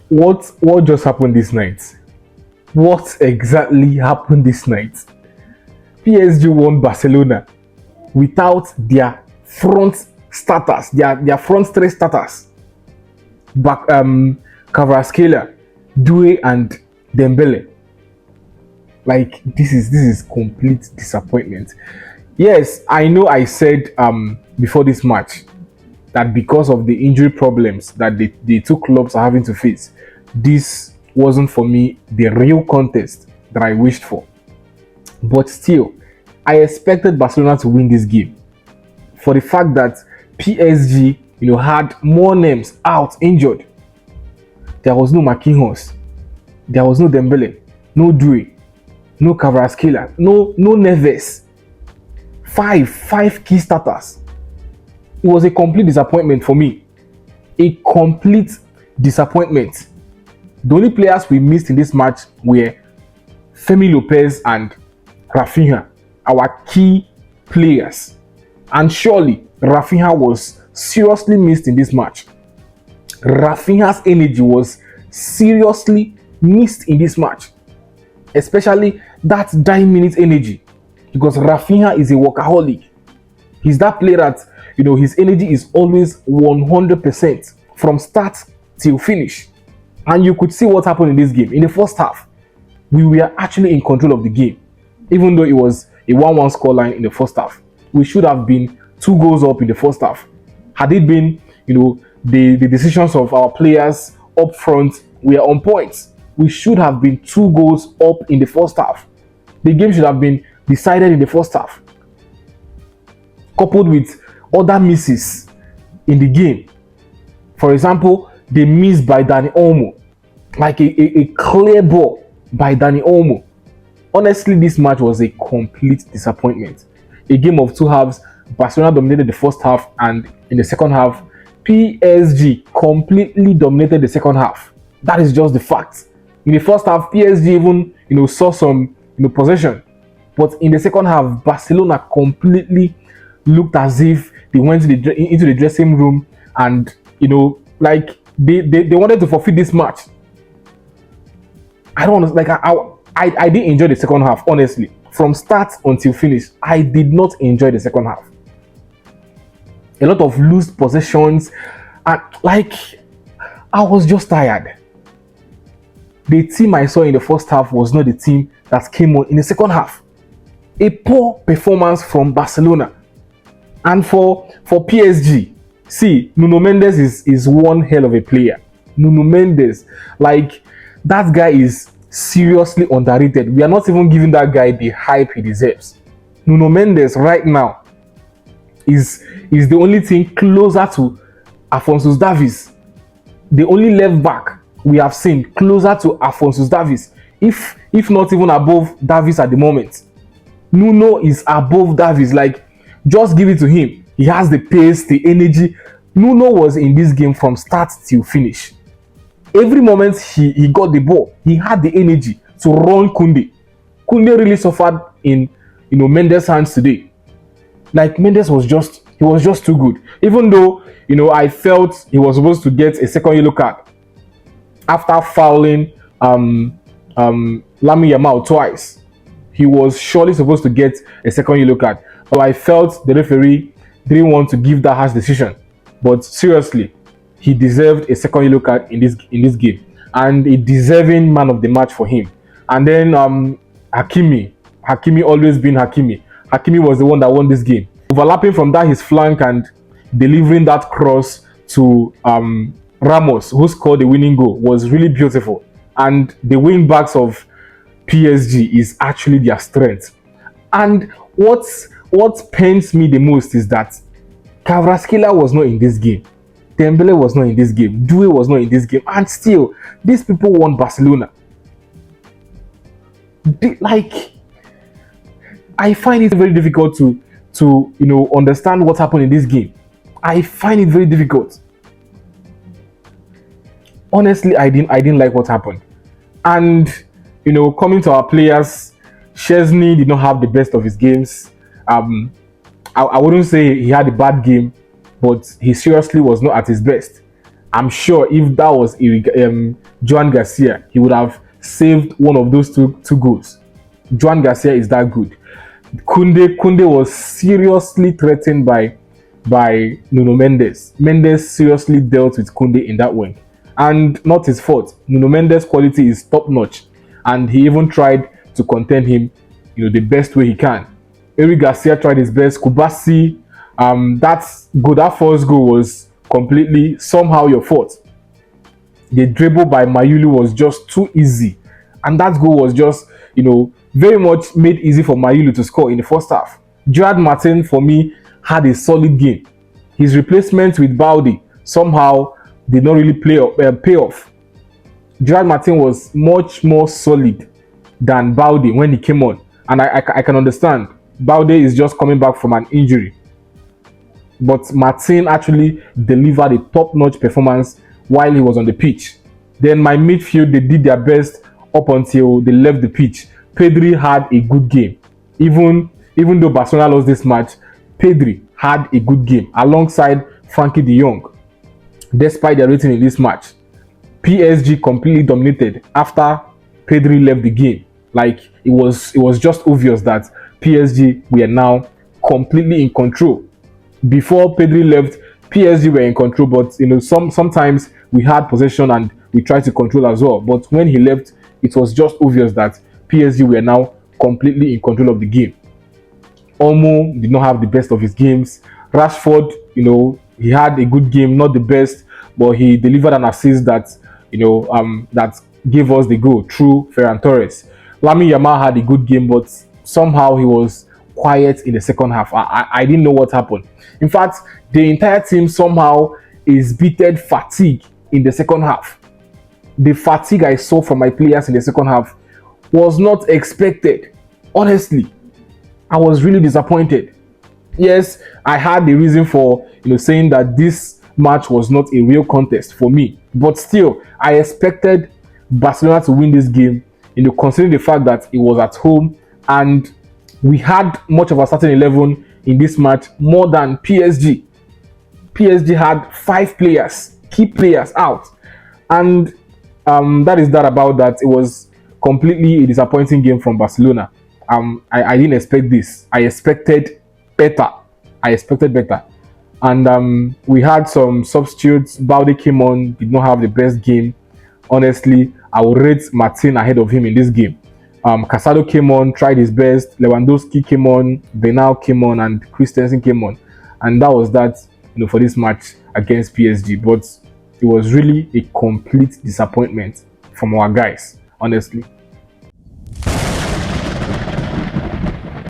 What just happened this night? What exactly happened this night? PSG won Barcelona without their front starters, their front three starters. Back Kvaratskhelia, Due and Dembele. Like this is complete disappointment. Yes, I know I said before this match that because of the injury problems that the two clubs are having to face, this wasn't for me the real contest that I wished for. But still, I expected Barcelona to win this game for the fact that PSG, had more names out injured. There was no Marquinhos, there was no Dembele, no Due, no Kvaratskhelia, no Neves. Five key starters. It was a complete disappointment for me. A complete disappointment. The only players we missed in this match were Femi Lopez and Rafinha, our key players. And surely Rafinha was seriously missed in this match. Rafinha's energy was seriously missed in this match, especially that 9 minute energy, because Rafinha is a workaholic. He's that player that his energy is always 100% from start till finish. And you could see what happened in this game. In the first half, we were actually in control of the game, even though it was a 1-1 scoreline in the first half. We should have been 2 goals up in the first half. Had it been, the decisions of our players up front were on point, we should have been 2 goals up in the first half. The game should have been decided in the first half, coupled with other misses in the game. For example, the miss by Dani Olmo, like a clear ball by Dani Olmo. Honestly, this match was a complete disappointment. A game of 2 halves. Barcelona dominated the first half, and in the second half, PSG completely dominated the second half. That is just the fact. In the first half, PSG even saw some possession, but in the second half, Barcelona completely looked as if they went into the dressing room and like they wanted to forfeit this match. I don't understand. Like I didn't enjoy the second half, honestly. From start until finish, I did not enjoy the second half. A lot of loose possessions, and I was just tired. The team I saw in the first half was not the team that came on in the second half. A poor performance from Barcelona. And for PSG, see, Nuno Mendes is one hell of a player. Nuno Mendes, like, that guy is seriously underrated. We are not even giving that guy the hype he deserves. Nuno Mendes right now is the only thing closer to Afonso Davies, the only left back we have seen closer to Afonso Davies, if not even above Davies at the moment. Nuno is above Davies. Like, just give it to him. He has the pace, the energy. Nuno was in this game from start till finish. Every moment he got the ball, he had the energy to run Koundé. Koundé really suffered in Mendes' hands today. Like, Mendes was just too good. Even though I felt he was supposed to get a second yellow card after fouling Lamine Yamal twice. He was surely supposed to get a second yellow card. But I felt the referee didn't want to give that harsh decision. But seriously, he deserved a second yellow card in this game, and a deserving man of the match for him. And then Hakimi always been Hakimi. Hakimi was the one that won this game. Overlapping from that his flank and delivering that cross to Ramos, who scored the winning goal, was really beautiful. And the wing backs of PSG is actually their strength. And what pains me the most is that Kvaratskhelia was not in this game. Dembele was not in this game. Due was not in this game. And still, these people won Barcelona. I find it very difficult to understand what happened in this game. I find it very difficult. Honestly, I didn't like what happened. And coming to our players, Szczesny did not have the best of his games. I wouldn't say he had a bad game, but he seriously was not at his best. I'm sure if that was Joan Garcia, he would have saved one of those two goals. Joan Garcia is that good. Kunde was seriously threatened by Nuno Mendes. Mendes seriously dealt with Kunde in that wing, and not his fault. Nuno Mendes' quality is top notch, and he even tried to contain him, the best way he can. Eric Garcia tried his best. Kubasi, that first goal was completely somehow your fault. The dribble by Mayulu was just too easy, and that goal was just very much made easy for Mayulu to score in the first half. Gerard Martin, for me, had a solid game. His replacement with Baldi somehow did not really pay off. Gerard Martin was much more solid than Baldi when he came on, and I can understand. Baldi is just coming back from an injury, but Martin actually delivered a top-notch performance while he was on the pitch. Then my midfield, they did their best up until they left the pitch. Pedri had a good game. Even though Barcelona lost this match, Pedri had a good game alongside Frankie de Jong. Despite their rating in this match, PSG completely dominated after Pedri left the game. Like it was just obvious that PSG were now completely in control. Before Pedri left, PSG were in control, but sometimes we had possession and we tried to control as well. But when he left, it was just obvious that PSG were now completely in control of the game. Olmo did not have the best of his games. Rashford, he had a good game, not the best, but he delivered an assist that gave us the goal through Ferran Torres. Lamine Yamal had a good game, but somehow he was quiet in the second half. I didn't know what happened. In fact, the entire team somehow exhibited fatigue in the second half. The fatigue I saw from my players in the second half was not expected. Honestly, I was really disappointed. Yes, I had the reason for saying that this match was not a real contest for me, but still, I expected Barcelona to win this game. Considering the fact that it was at home and we had much of a starting 11 in this match more than PSG. PSG had 5 players, key players out, and that is that about that. It was completely a disappointing game from Barcelona. I didn't expect this. I expected better. And we had some substitutes. Balde came on, did not have the best game. Honestly, I would rate Martin ahead of him in this game. Casado came on, tried his best. Lewandowski came on, Bernal came on, and Christensen came on. And that was that, for this match against PSG. But it was really a complete disappointment from our guys, honestly.